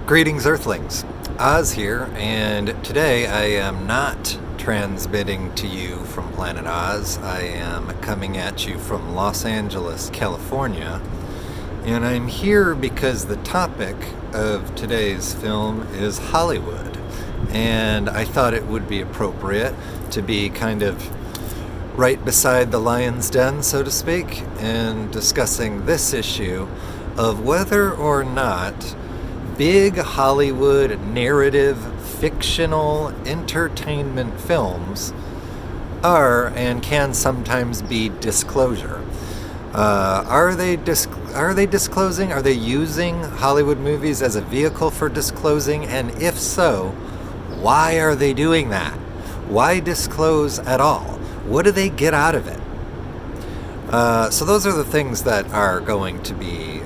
Greetings, Earthlings. Oz here, and today I am not transmitting to you from Planet Oz. I am coming at you from Los Angeles, California, and I'm here because the topic of today's film is Hollywood, and I thought it would be appropriate to be kind of right beside the lion's den, so to speak, and discussing this issue of whether or not big Hollywood narrative fictional entertainment films are and can sometimes be disclosure. Are they disclosing? Are they using Hollywood movies as a vehicle for disclosing? And if so, why are they doing that? Why disclose at all? What do they get out of it? So those are the things that are going to be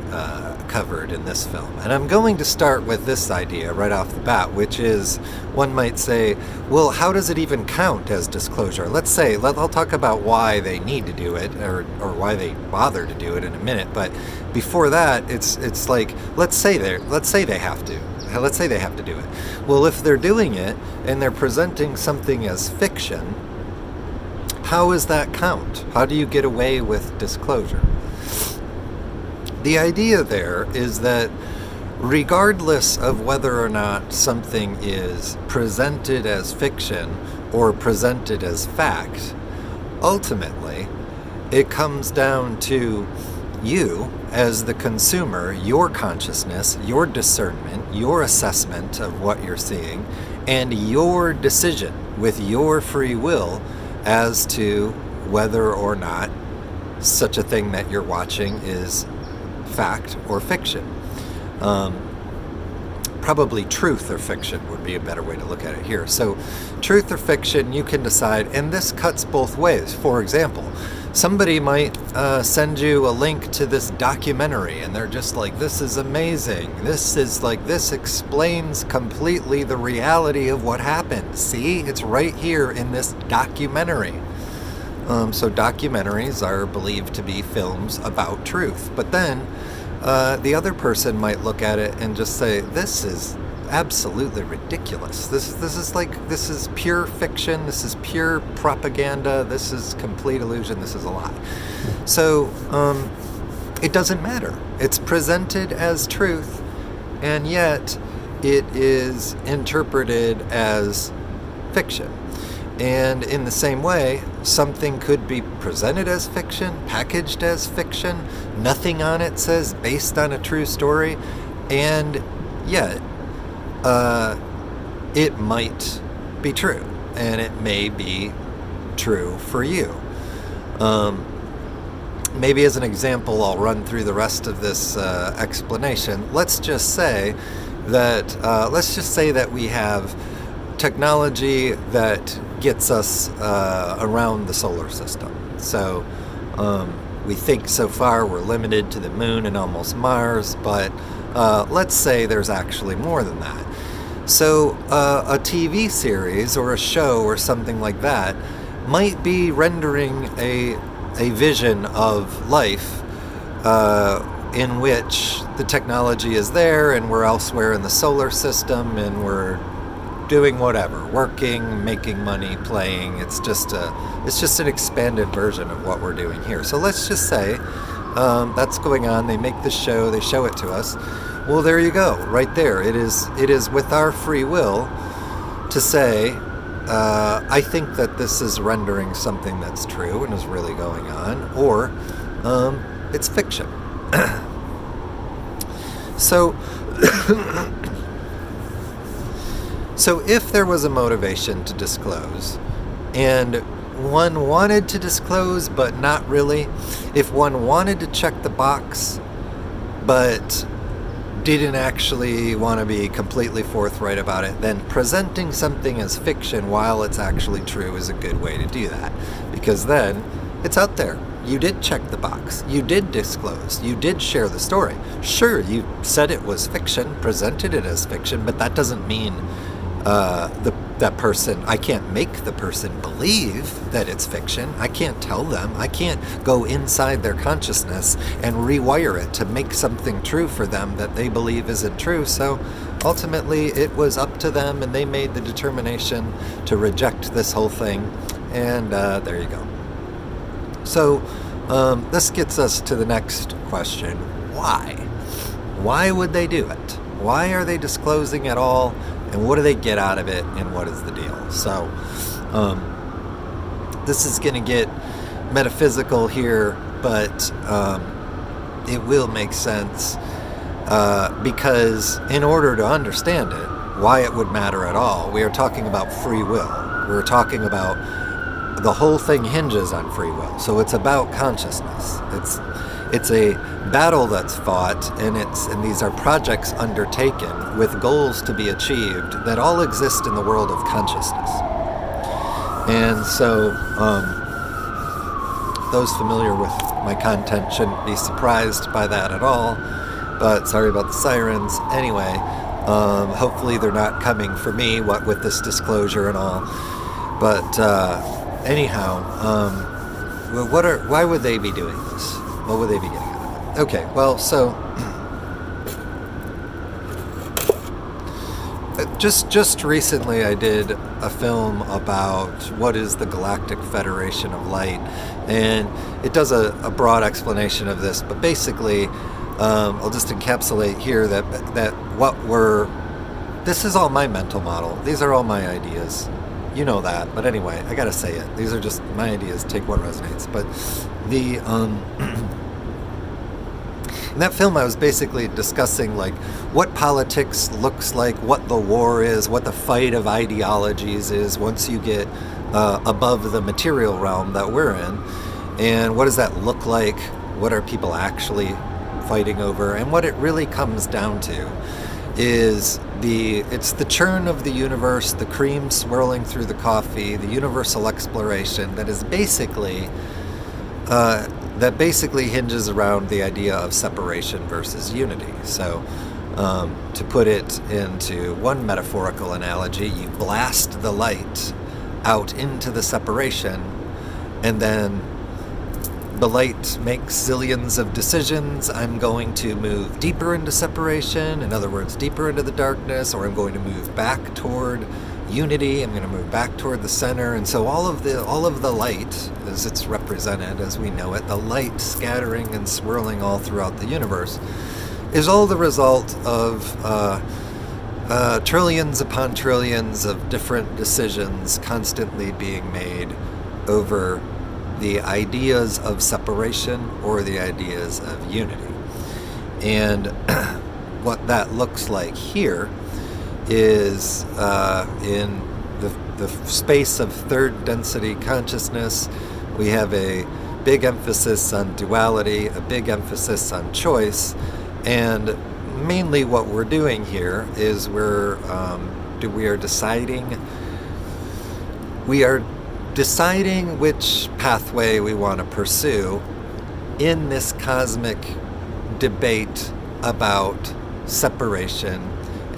covered in this film. And I'm going to start with this idea right off the bat, which is, one might say, well, how does it even count as disclosure? I'll talk about why they need to do it, or why they bother to do it in a minute. But before that, it's like, let's say they have to. Let's say they have to do it. Well, if they're doing it and they're presenting something as fiction, how does that count? How do you get away with disclosure? The idea there is that regardless of whether or not something is presented as fiction or presented as fact, ultimately it comes down to you as the consumer, your consciousness, your discernment, your assessment of what you're seeing, and your decision with your free will as to whether or not such a thing that you're watching is fact or fiction. Probably truth or fiction would be a better way to look at it here. So truth or fiction, you can decide, and this cuts both ways. For example, somebody might send you a link to this documentary and they're just like, this is amazing. This explains completely the reality of what happened. See, it's right here in this documentary. So documentaries are believed to be films about truth. But then the other person might look at it and just say, this is absolutely ridiculous. This is pure fiction. This is pure propaganda. This is complete illusion. This is a lie. So it doesn't matter. It's presented as truth, and yet it is interpreted as fiction. And in the same way, something could be presented as fiction, packaged as fiction, nothing on it says based on a true story, and yet it might be true, and it may be true for you. Maybe as an example, I'll run through the rest of this explanation. Let's just say that we have technology that gets us around the solar system. So we think so far we're limited to the moon and almost Mars, but let's say there's actually more than that. So a TV series or a show or something like that might be rendering a vision of life in which the technology is there and we're elsewhere in the solar system and we're doing whatever, working, making money, playing. It's just an expanded version of what we're doing here. So let's just say that's going on. They make the show, they show it to us. Well, there you go, right there. It is with our free will to say, I think that this is rendering something that's true and is really going on, or it's fiction. So if there was a motivation to disclose, and one wanted to disclose but not really, if one wanted to check the box but didn't actually want to be completely forthright about it, then presenting something as fiction while it's actually true is a good way to do that, because then it's out there. You did check the box. You did disclose. You did share the story. Sure, you said it was fiction, presented it as fiction, but that doesn't mean that person, I can't make the person believe that it's fiction. I can't tell them. I can't go inside their consciousness and rewire it to make something true for them that they believe isn't true. So ultimately it was up to them, and they made the determination to reject this whole thing. And there you go. So this gets us to the next question. Why? Why would they do it? Why are they disclosing at all? And what do they get out of it? And what is the deal? So this is going to get metaphysical here, but it will make sense because in order to understand it, why it would matter at all, we are talking about free will. We're talking about the whole thing hinges on free will. So it's about consciousness. It's a battle that's fought, and these are projects undertaken with goals to be achieved that all exist in the world of consciousness. And so those familiar with my content shouldn't be surprised by that at all, but sorry about the sirens. Anyway, hopefully they're not coming for me, what with this disclosure and all. But anyhow, why would they be doing this? What would they be getting out of it? Okay, well, so just recently I did a film about what is the Galactic Federation of Light, and it does a broad explanation of this, but basically I'll just encapsulate here that this is all my mental model. These are all my ideas. You know that, but anyway, I gotta say it. These are just my ideas. Take what resonates. But the in that film, I was basically discussing like what politics looks like, what the war is, what the fight of ideologies is once you get above the material realm that we're in, and what does that look like? What are people actually fighting over? And what it really comes down to is it's the churn of the universe, the cream swirling through the coffee, the universal exploration that is basically hinges around the idea of separation versus unity. So to put it into one metaphorical analogy, you blast the light out into the separation, and then the light makes zillions of decisions. I'm going to move deeper into separation, in other words, deeper into the darkness, or I'm going to move back toward unity. I'm going to move back toward the center. And so all of the light, as it's represented as we know it, the light scattering and swirling all throughout the universe, is all the result of trillions upon trillions of different decisions constantly being made over the ideas of separation or the ideas of unity. And what that looks like here is in the space of third density consciousness, we have a big emphasis on duality, a big emphasis on choice, and mainly what we're doing here is we are deciding which pathway we want to pursue in this cosmic debate about separation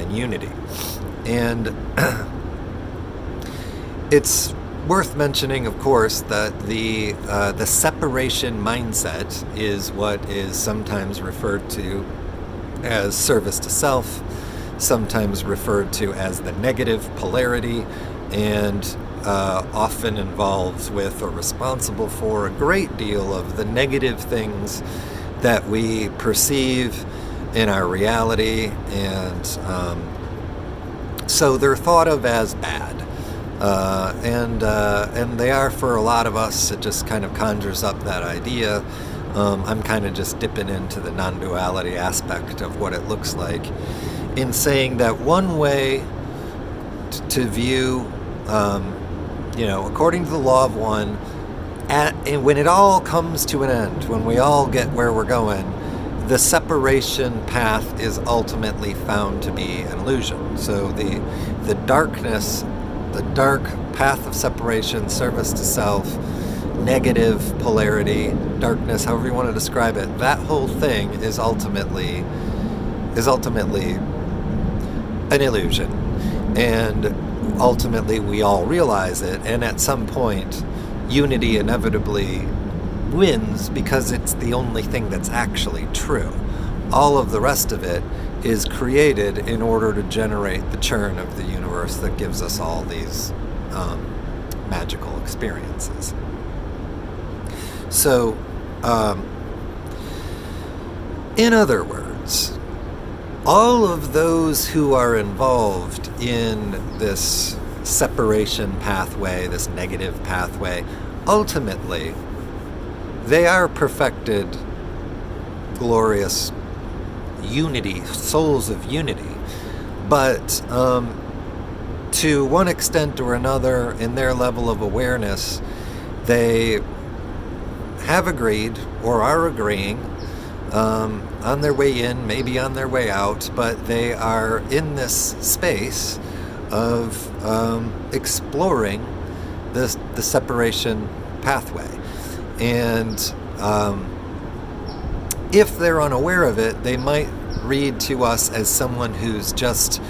and unity. And it's worth mentioning, of course, that the separation mindset is what is sometimes referred to as service to self, sometimes referred to as the negative polarity, and often involves with or responsible for a great deal of the negative things that we perceive in our reality, and so they're thought of as bad, and they are for a lot of us. It just kind of conjures up that idea. I'm kind of just dipping into the non-duality aspect of what it looks like in saying that one way to view according to the law of one, and when it all comes to an end, when we all get where we're going, the separation path is ultimately found to be an illusion. So the darkness, the dark path of separation, service to self, negative polarity, darkness, however you want to describe it, that whole thing is ultimately an illusion. And ultimately we all realize it, and at some point unity inevitably wins because it's the only thing that's actually true. All of the rest of it is created in order to generate the churn of the universe that gives us all these magical experiences. So, in other words, all of those who are involved in this separation pathway, this negative pathway, ultimately, they are perfected, glorious unity, souls of unity. But to one extent or another, in their level of awareness, they have agreed or are agreeing on their way in, maybe on their way out, but they are in this space of exploring the separation pathway. And if they're unaware of it, they might read to us as someone who's just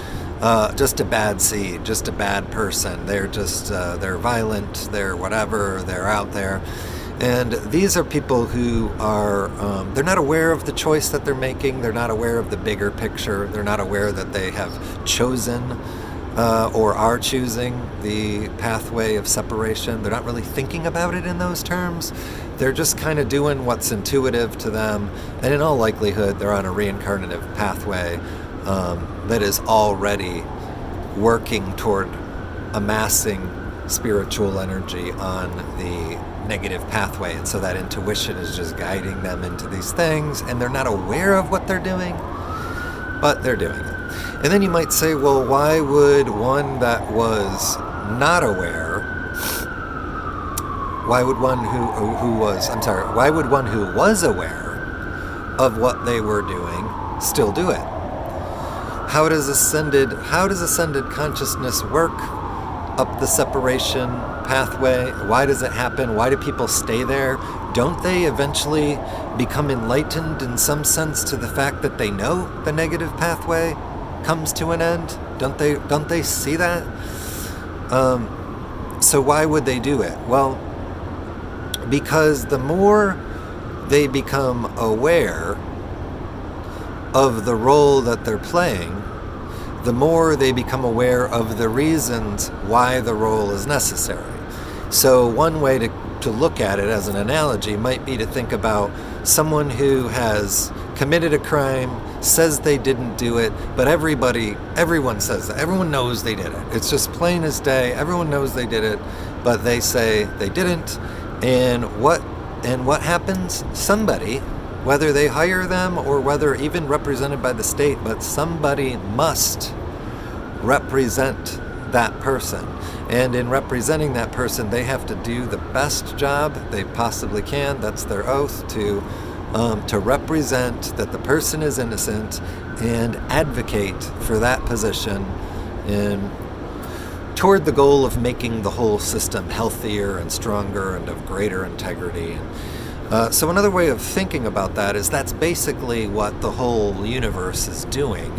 a bad seed, just a bad person. They're just they're violent, they're whatever, they're out there. And these are people who are, they're not aware of the choice that they're making. They're not aware of the bigger picture. They're not aware that they have chosen or are choosing the pathway of separation. They're not really thinking about it in those terms. They're just kind of doing what's intuitive to them. And in all likelihood, they're on a reincarnative pathway that is already working toward amassing spiritual energy on the negative pathway. And so that intuition is just guiding them into these things, and they're not aware of what they're doing, but they're doing it. And then you might say, well, why would one that was not aware, why would one who was aware of what they were doing still do it? How does ascended consciousness work up the separation pathway? Why does it happen? Why do people stay there? Don't they eventually become enlightened in some sense to the fact that they know the negative pathway comes to an end? Don't they see that? So why would they do it? Well, because the more they become aware of the role that they're playing, the more they become aware of the reasons why the role is necessary. So one way to look at it as an analogy might be to think about someone who has committed a crime, says they didn't do it, but everyone says that. Everyone knows they did it. It's just plain as day. Everyone knows they did it, but they say they didn't. And what happens? Somebody, whether they hire them or whether even represented by the state, but somebody must represent that person. And in representing that person, they have to do the best job they possibly can. That's their oath, to represent that the person is innocent and advocate for that position toward the goal of making the whole system healthier and stronger and of greater integrity. So another way of thinking about that is that's basically what the whole universe is doing,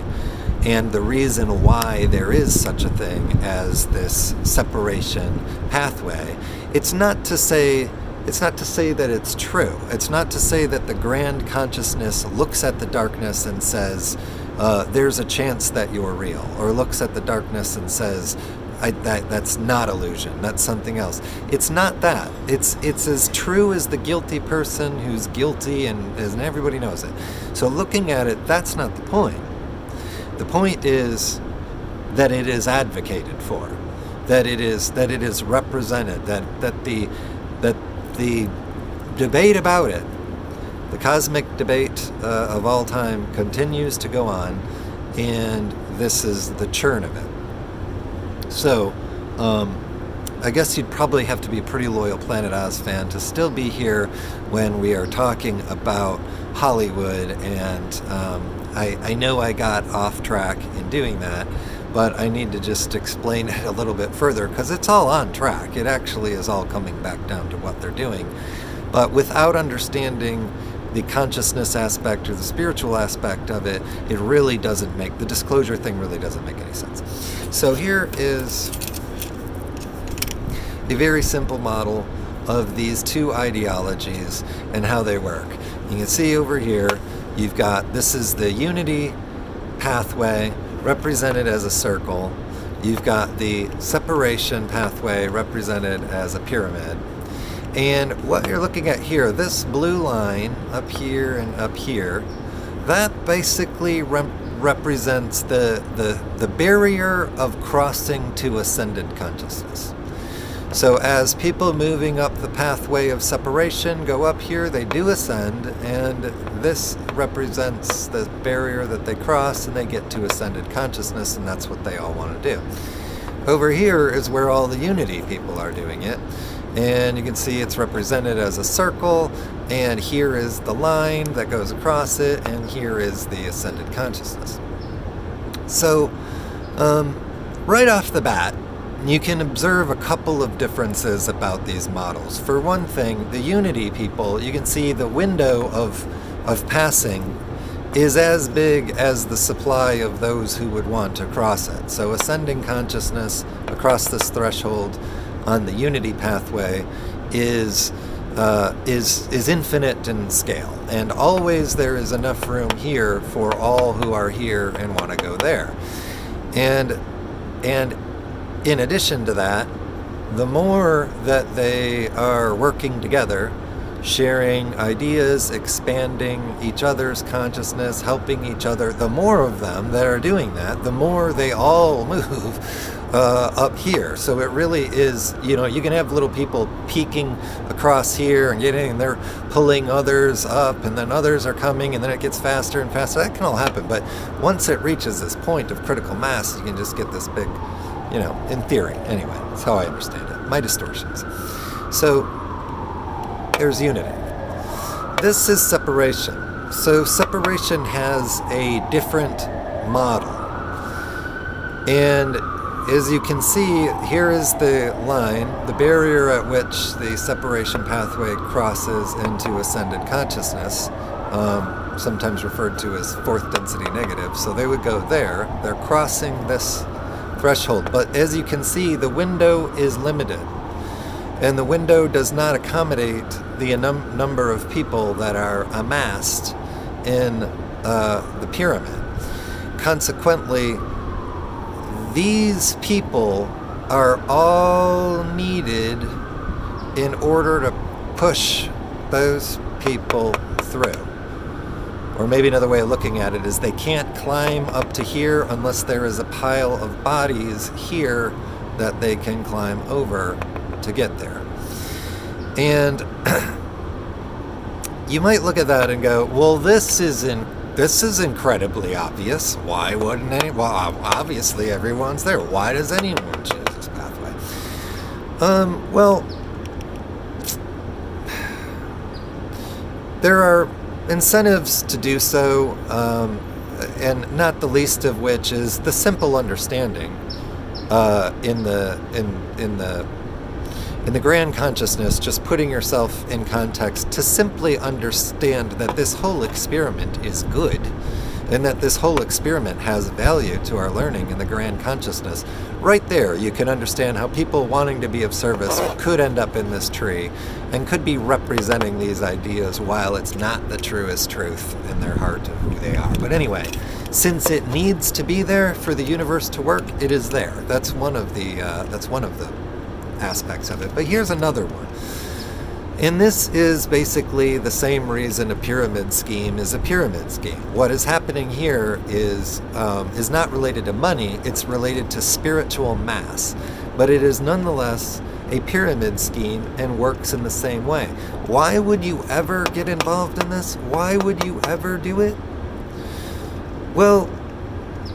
and the reason why there is such a thing as this separation pathway. It's not to say that it's true. It's not to say that the grand consciousness looks at the darkness and says, there's a chance that you're real, or looks at the darkness and says, that's not illusion, that's something else. It's not that. It's as true as the guilty person who's guilty, and everybody knows it. So looking at it, that's not the point. The point is that it is advocated for, that it is represented, that the debate about it, the cosmic debate of all time, continues to go on, and this is the churn of it. So, I guess you'd probably have to be a pretty loyal planetOZ fan to still be here when we are talking about Hollywood, and I know I got off track in doing that, but I need to just explain it a little bit further, because it's all on track. It actually is all coming back down to what they're doing. But without understanding the consciousness aspect or the spiritual aspect of it, it really doesn't make, the disclosure thing really doesn't make any sense. So here is a very simple model of these two ideologies and how they work. You can see over here, you've got, this is the unity pathway represented as a circle. You've got the separation pathway represented as a pyramid. And what you're looking at here, this blue line up here and up here, that basically represents the barrier of crossing to ascended consciousness. So as people moving up the pathway of separation go up here, they do ascend, and this represents the barrier that they cross, and they get to ascended consciousness, and that's what they all want to do. Over here is where all the unity people are doing it, and you can see it's represented as a circle, and here is the line that goes across it, and here is the ascended consciousness. So, right off the bat, you can observe a couple of differences about these models. For one thing, the unity people, you can see the window of passing is as big as the supply of those who would want to cross it. So ascending consciousness across this threshold on the unity pathway is infinite in scale, and always there is enough room here for all who are here and want to go there. And in addition to that, the more that they are working together, sharing ideas, expanding each other's consciousness, helping each other, the more of them that are doing that, the more they all move up here. So it really is, you can have little people peeking across here and they're pulling others up, and then others are coming, and then it gets faster and faster. That can all happen, but once it reaches this point of critical mass, you can just get this big, in theory, anyway, that's how I understand it, my distortions. So there's unity. This is separation. So separation has a different model. And as you can see, here is the line, the barrier at which the separation pathway crosses into ascended consciousness, sometimes referred to as fourth density negative. So they would go there. They're crossing this threshold. But as you can see, the window is limited. And the window does not accommodate the number of people that are amassed in the pyramid. Consequently, these people are all needed in order to push those people through. Or maybe another way of looking at it is they can't climb up to here unless there is a pile of bodies here that they can climb over to get there. And you might look at that and go, well, this is incredibly obvious. Why wouldn't anyone? Well, obviously everyone's there. Why does anyone choose this pathway? Well, there are incentives to do so, and not the least of which is the simple understanding in the grand consciousness, just putting yourself in context to simply understand that this whole experiment is good, and that this whole experiment has value to our learning in the grand consciousness. Right there, you can understand how people wanting to be of service could end up in this tree and could be representing these ideas while it's not the truest truth in their heart of who they are. But anyway, since it needs to be there for the universe to work, it is there. That's one of the aspects of it. But here's another one. And this is basically the same reason a pyramid scheme is a pyramid scheme. What is happening here is not related to money, it's related to spiritual mass. But it is nonetheless a pyramid scheme and works in the same way. Why would you ever get involved in this? Why would you ever do it? Well,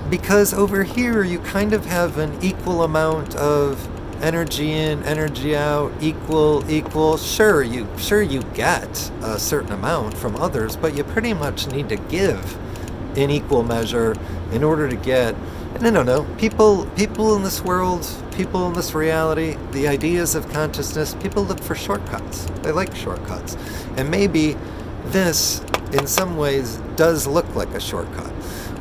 because over here you kind of have an equal amount of energy in, energy out, equal. Sure, you get a certain amount from others, but you pretty much need to give in equal measure in order to get. And I don't know, people in this world, people in this reality, the ideas of consciousness, people look for shortcuts. They like shortcuts. And maybe this, in some ways, does look like a shortcut.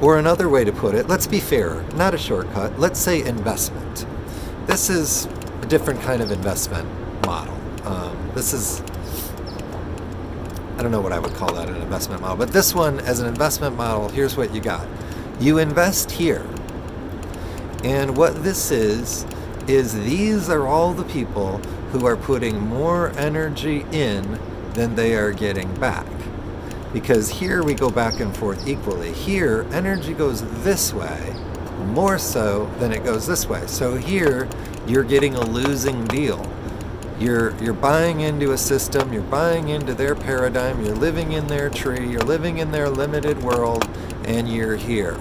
Or another way to put it, let's be fair, not a shortcut, let's say investment. This is a different kind of investment model. This is, I don't know what I would call that an investment model, but this one, as an investment model, here's what you got. You invest here. And what this is these are all the people who are putting more energy in than they are getting back. Because here we go back and forth equally. Here, energy goes this way more so than it goes this way. So here, you're getting a losing deal. You're buying into a system, you're buying into their paradigm, you're living in their tree, you're living in their limited world, and you're here.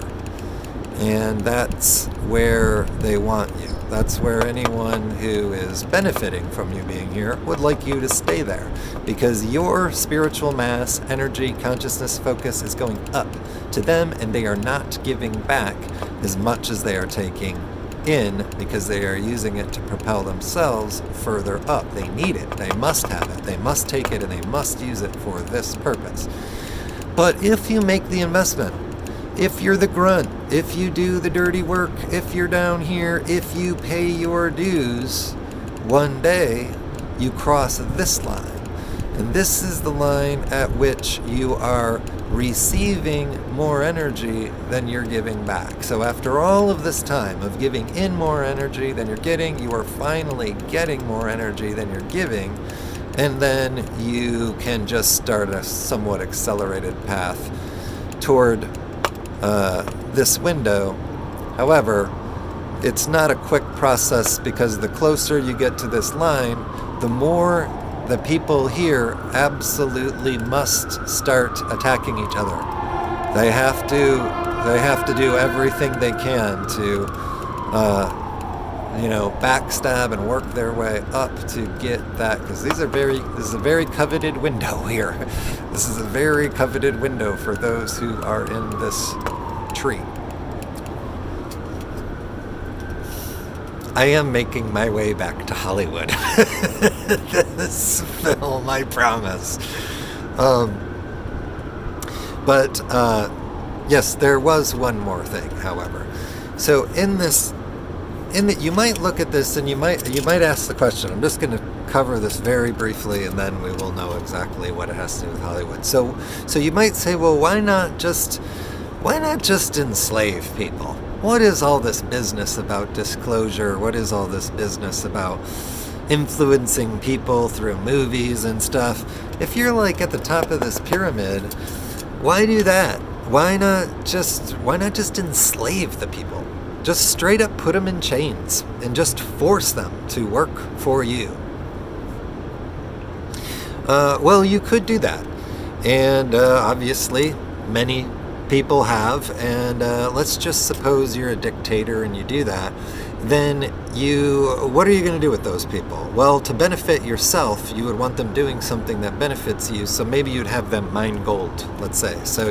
And that's where they want you. That's where anyone who is benefiting from you being here would like you to stay there. Because your spiritual mass, energy, consciousness, focus is going up to them, and they are not giving back as much as they are taking in, because they are using it to propel themselves further up. They need it. They must have it. They must take it, and they must use it for this purpose. But if you make the investment, if you're the grunt, if you do the dirty work, if you're down here, if you pay your dues, one day you cross this line. And this is the line at which you are receiving more energy than you're giving back. So after all of this time of giving in more energy than you're getting, you are finally getting more energy than you're giving. And then you can just start a somewhat accelerated path toward this window. However, it's not a quick process, because the closer you get to this line, the more the people here absolutely must start attacking each other. They have to do everything they can to backstab and work their way up to get that, because this is a very coveted window here. This is a very coveted window for those who are in this tree. I am making my way back to Hollywood. This film, I promise. But yes, there was one more thing, however. So you might look at this and you might ask the question. I'm just going to cover this very briefly, and then we will know exactly what it has to do with Hollywood. So you might say, well, why not just enslave people? What is all this business about disclosure? What is all this business about influencing people through movies and stuff? If you're like at the top of this pyramid, why do that? Why not just enslave the people? Just straight up put them in chains and just force them to work for you. Well, you could do that. And obviously, many people have. And let's just suppose you're a dictator and you do that. Then what are you going to do with those people? Well, to benefit yourself, you would want them doing something that benefits you. So maybe you'd have them mine gold, let's say. So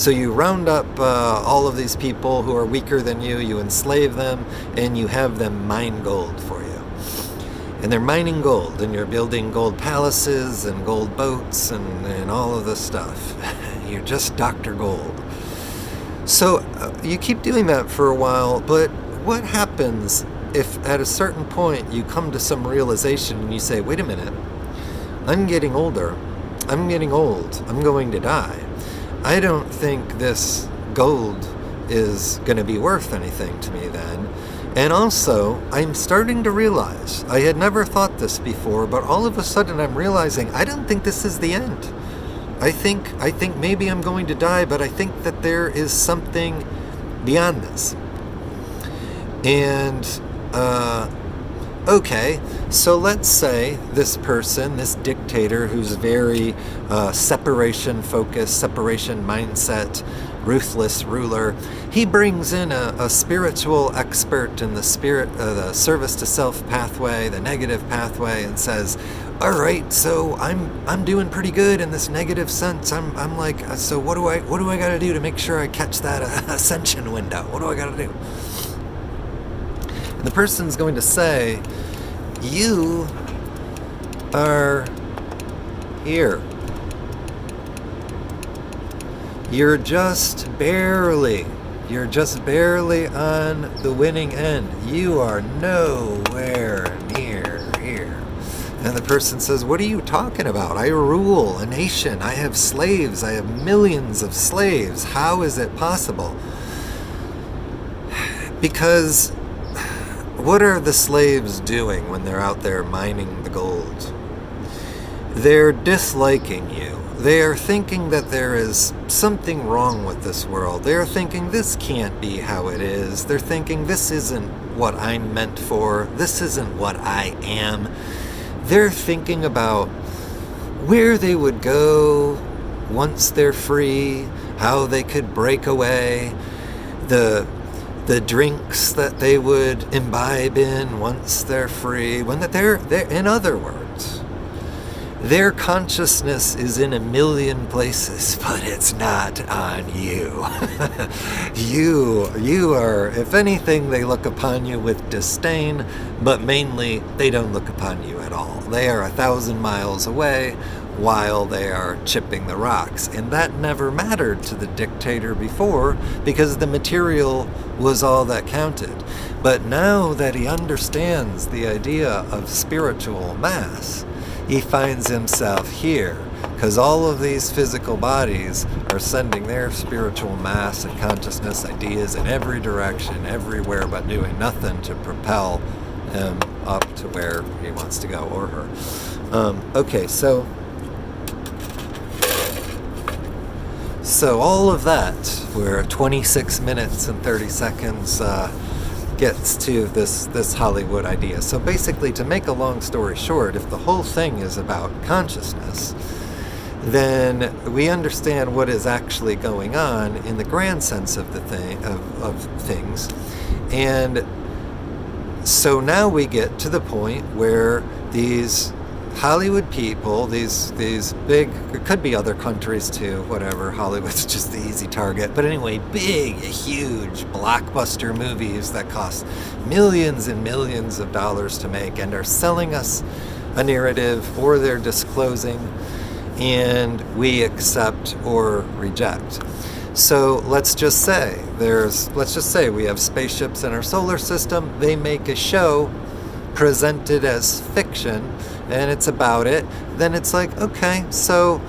you round up all of these people who are weaker than you, you enslave them, and you have them mine gold for you. And they're mining gold, and you're building gold palaces and gold boats and all of this stuff. You're just Dr. Gold. So you keep doing that for a while, but what happens if at a certain point you come to some realization and you say, wait a minute, I'm getting older, I'm getting old, I'm going to die. I don't think this gold is going to be worth anything to me then. And also, I'm starting to realize, I had never thought this before, but all of a sudden I'm realizing I don't think this is the end. I think maybe I'm going to die, but I think that there is something beyond this. And, okay, so let's say this person, this dictator who's very separation focused, separation mindset, ruthless ruler, he brings in a spiritual expert in the service to self pathway, the negative pathway, and says, all right, so I'm doing pretty good in this negative sense. I'm like, so what do I got to do to make sure I catch that ascension window? What do I got to do? And the person's going to say, you are here. You're just barely on the winning end. You are nowhere near here. And the person says, what are you talking about? I rule a nation. I have slaves. I have millions of slaves. How is it possible? Because what are the slaves doing when they're out there mining the gold? They're disliking you. They are thinking that there is something wrong with this world. They're thinking this can't be how it is. They're thinking this isn't what I'm meant for. This isn't what I am. They're thinking about where they would go once they're free, how they could break away, the drinks that they would imbibe in once they're free. When they're in other words, their consciousness is in a million places, but it's not on you. You are, if anything, they look upon you with disdain, but mainly they don't look upon you at all. They are 1,000 miles away while they are chipping the rocks. And that never mattered to the dictator before, because the material was all that counted. But now that he understands the idea of spiritual mass, he finds himself here, because all of these physical bodies are sending their spiritual mass and consciousness ideas in every direction, everywhere, but doing nothing to propel him up to where he wants to go, or her. Okay, so all of that, where 26 minutes and 30 seconds gets to this Hollywood idea. So basically, to make a long story short, if the whole thing is about consciousness, then we understand what is actually going on in the grand sense of the thing of things. And so now we get to the point where these Hollywood people, these big, it could be other countries too, whatever, Hollywood's just the easy target, but anyway, big, huge, blockbuster movies that cost millions and millions of dollars to make and are selling us a narrative, or they're disclosing, and we accept or reject. So let's just say we have spaceships in our solar system. They make a show presented as fiction, and it's about it. Then it's like, okay, so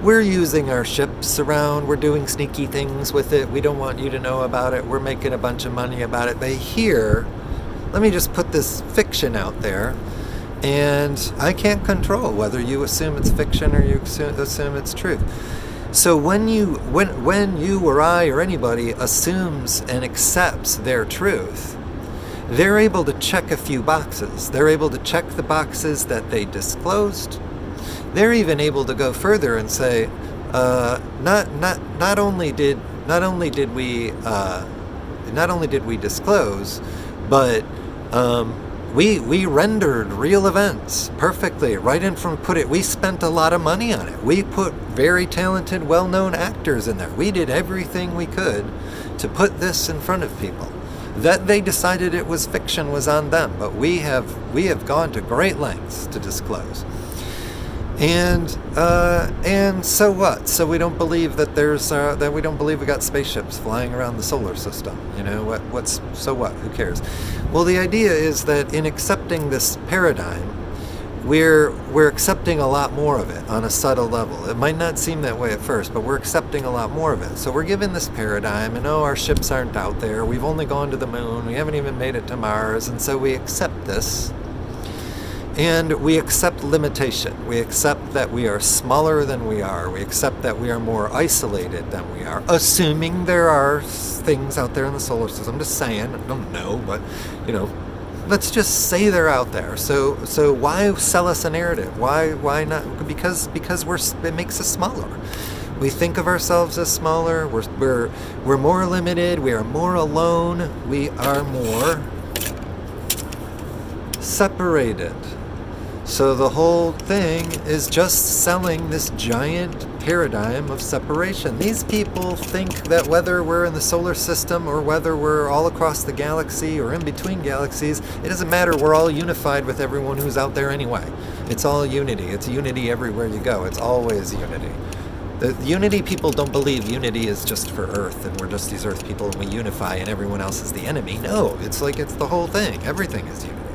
we're using our ships around, we're doing sneaky things with it, we don't want you to know about it, we're making a bunch of money about it, but here, let me just put this fiction out there, and I can't control whether you assume it's fiction or you assume it's truth. So when you or I or anybody assumes and accepts their truth, they're able to check a few boxes. They're able to check the boxes that they disclosed. They're even able to go further and say, not only did we disclose, but we rendered real events perfectly right in from we spent a lot of money on it. We put very talented, well-known actors in there. We did everything we could to put this in front of people. That they decided it was fiction was on them, but we have gone to great lengths to disclose. And so what? So we don't believe that we don't believe we got spaceships flying around the solar system. You know what's so what? Who cares? Well, the idea is that in accepting this paradigm, we're accepting a lot more of it on a subtle level. It might not seem that way at first, but we're accepting a lot more of it. So we're given this paradigm, and our ships aren't out there. We've only gone to the moon. We haven't even made it to Mars. And so we accept this. And we accept limitation. We accept that we are smaller than we are. We accept that we are more isolated than we are, assuming there are things out there in the solar system. I'm just saying, I don't know, but, let's just say they're out there. So why sell us a narrative? Why not? Because it makes us smaller. We think of ourselves as smaller. We're more limited. We are more alone. We are more separated. So the whole thing is just selling this giant paradigm of separation. These people think that whether we're in the solar system or whether we're all across the galaxy or in between galaxies, it doesn't matter. We're all unified with everyone who's out there anyway. It's all unity. It's unity everywhere you go. It's always unity. The unity people don't believe unity is just for Earth and we're just these Earth people and we unify and everyone else is the enemy. No, it's the whole thing. Everything is unity.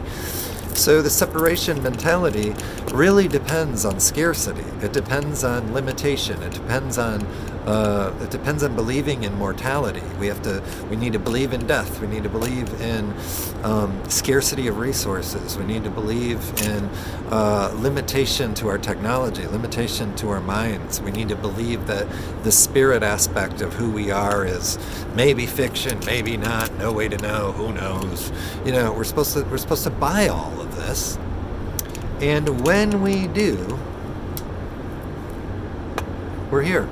So the separation mentality really depends on scarcity. It depends on limitation. It depends on It depends on believing in mortality. We need to believe in death. We need to believe in scarcity of resources. We need to believe in limitation to our technology, limitation to our minds. We need to believe that the spirit aspect of who we are is maybe fiction, maybe not. No way to know. Who knows? We're supposed to buy all of this, and when we do, we're here.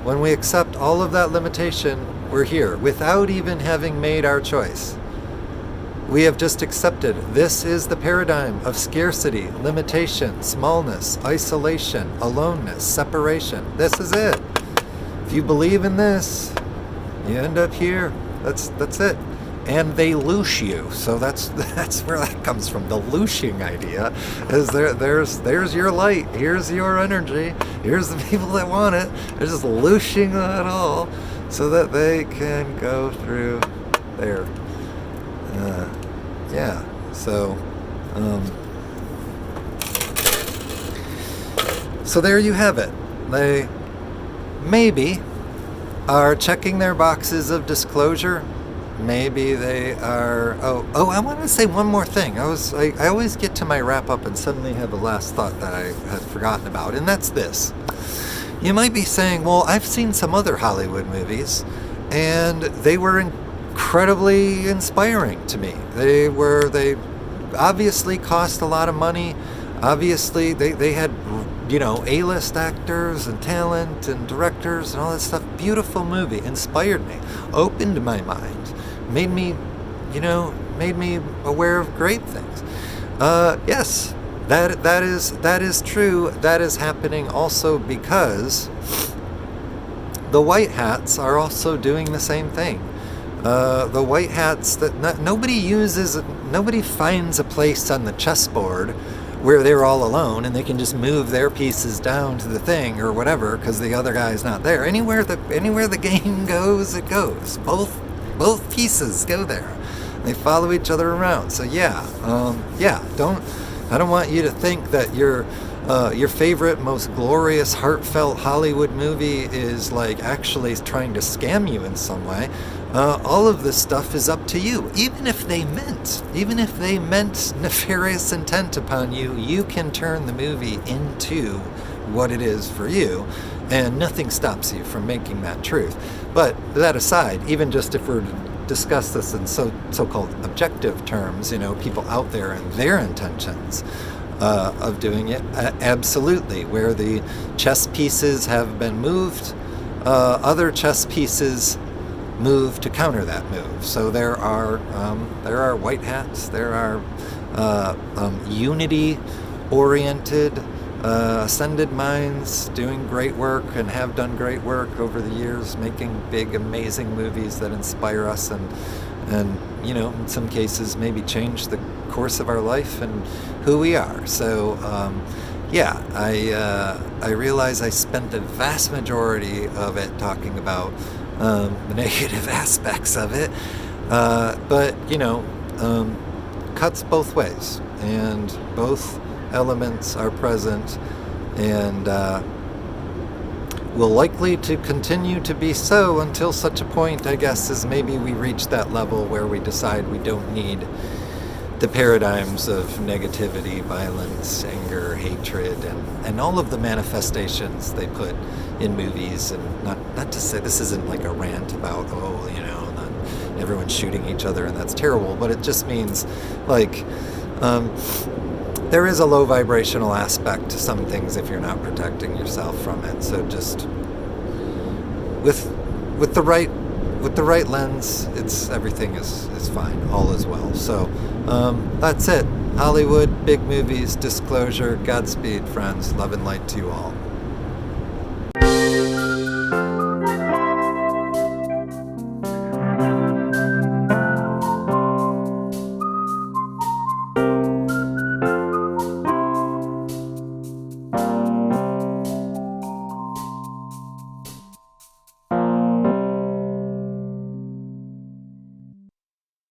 When we accept all of that limitation, we're here without even having made our choice. We have just accepted this is the paradigm of scarcity, limitation, smallness, isolation, aloneness, separation. This is it. If you believe in this, you end up here. That's it. And they loosh you. So that's where that comes from. The looshing idea is there's your light. Here's your energy. Here's the people that want it. They're just looshing it all so that they can go through there. Yeah. So so there you have it. They maybe are checking their boxes of disclosure. Maybe they are. Oh! I want to say one more thing. I always get to my wrap up and suddenly have a last thought that I had forgotten about, and that's this. You might be saying, "Well, I've seen some other Hollywood movies, and they were incredibly inspiring to me. They obviously cost a lot of money. Obviously, they had A-list actors and talent and directors and all that stuff. Beautiful movie, inspired me, opened my mind, made me aware of great things. Yes, that is true. That is happening also because the white hats are also doing the same thing. The white hats that nobody finds a place on the chessboard where they're all alone and they can just move their pieces down to the thing or whatever because the other guy's not there. Anywhere the game goes, it goes. Both pieces go there. They follow each other around. So I don't want you to think that your favorite, most glorious, heartfelt Hollywood movie is like actually trying to scam you in some way. All of this stuff is up to you. Even if they meant nefarious intent upon you, you can turn the movie into what it is for you, and nothing stops you from making that truth. But that aside, even just if we're to discuss this in so-called objective terms, people out there and their intentions of doing it, absolutely, where the chess pieces have been moved, other chess pieces move to counter that move. So there are white hats, there are unity-oriented, ascended minds doing great work and have done great work over the years, making big, amazing movies that inspire us and in some cases maybe change the course of our life and who we are. So I realize I spent the vast majority of it talking about the negative aspects of it, but cuts both ways, and both elements are present, and will likely to continue to be so until such a point, I guess, as maybe we reach that level where we decide we don't need the paradigms of negativity, violence, anger, hatred, and all of the manifestations they put in movies. And not to say this isn't like a rant about, not everyone's shooting each other and that's terrible, but it just means like there is a low vibrational aspect to some things if you're not protecting yourself from it. So just with the right lens, everything is fine, all is well. So that's it. Hollywood, big movies, disclosure, Godspeed, friends. Love and light to you all.